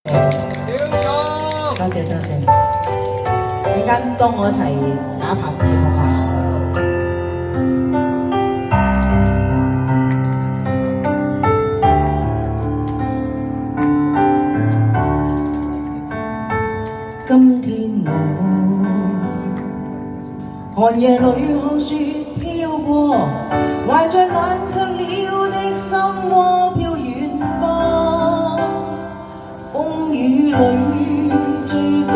多謝多謝，陣間當我一齊打拍子好嘛？今天我寒夜裏看雪飄過，懷着冷卻了的心窩飄遠方，風雨裏追趕，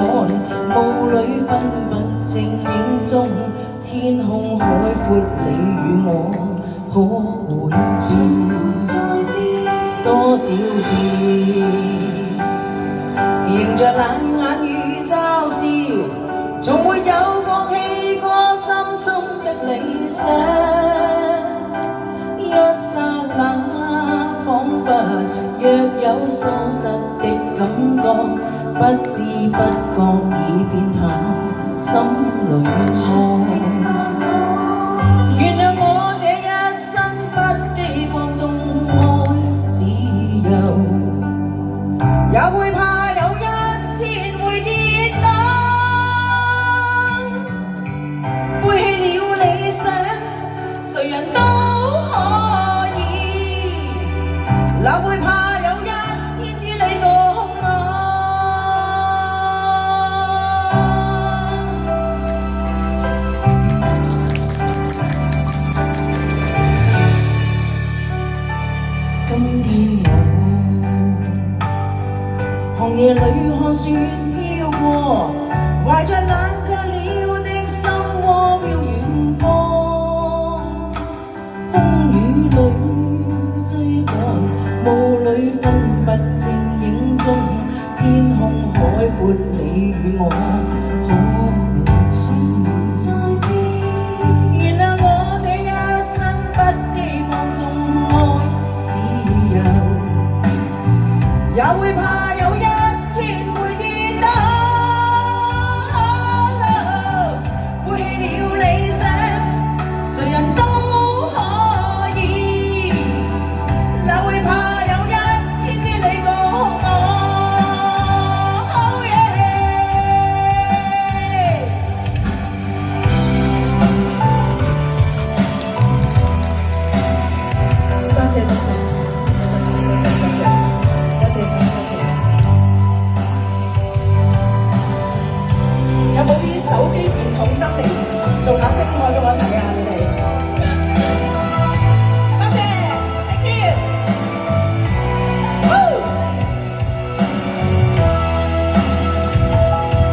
霧裏分不清影蹤，天空海闊，你與我可會變多少次，迎着冷眼與嘲笑，從沒有放棄過心中的理想，一剎那彷彿若有疏失的感覺，不知不覺已變淡心裏愛。原諒我這一生不羈放縱愛自由，也會怕有一天會跌倒，背棄了理想，誰人都可以，哪會怕有一天知你共我。今天我寒夜裏看雪飄過，懷着冷卻了的心窩飄遠方，風雨裏追趕，霧裏分不清影蹤，天空海闊，你與我可會再變？原諒我這一生不羈放縱愛自由，也會怕有一天會跌倒，背棄了理想，誰人都可以，哪會怕有一天知你共我。Oh yeah！ 多謝多謝多謝晒多謝。有冇啲手機電筒得嚟做下聲愛俾我睇啊？你哋多謝 ，thank you。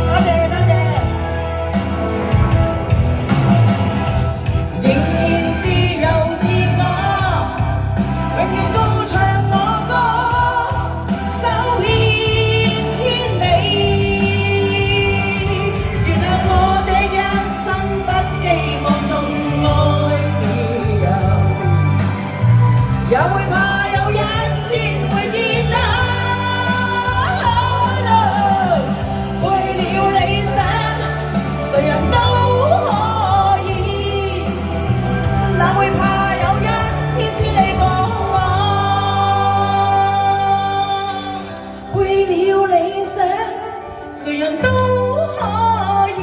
多謝多謝。仍然自由自我，永遠高唱我歌，走遍千里。原諒我這一生不羈放縱愛自由，也會怕有一天會跌倒，背棄了理想，誰人都可以，哪會怕有一天知你共我。背棄了理想，誰人都可以，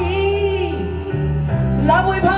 哪會怕